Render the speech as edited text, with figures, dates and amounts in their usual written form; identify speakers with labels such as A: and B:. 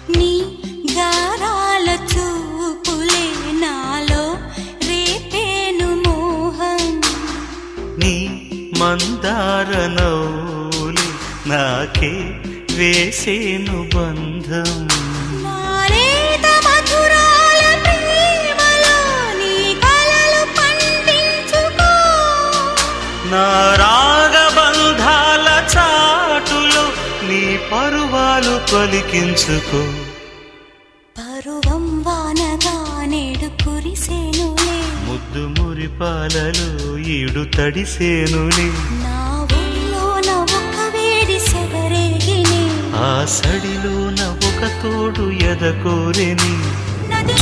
A: నీ గారాల చూపులే నాలో రేపేను మోహం
B: నీ మందార నవ్వులే నాకే వేసేను బంధం
A: నాలేత మధురాల ప్రేమలో నీ కలలు పండించుకో
B: నా రాగబంధాల చాటులో నీ పరువాలు పలికించుకో
A: పరువం వానగా నేడు కురిసేనులే
B: ముద్దు మురిపాలలో ఈడు తడిసేనులే
A: నా ఒడిలోన ఒక వేడి సెగరేగిని
B: ఆ సడిలోన ఒక తోడు ఎదకోరెని
A: నది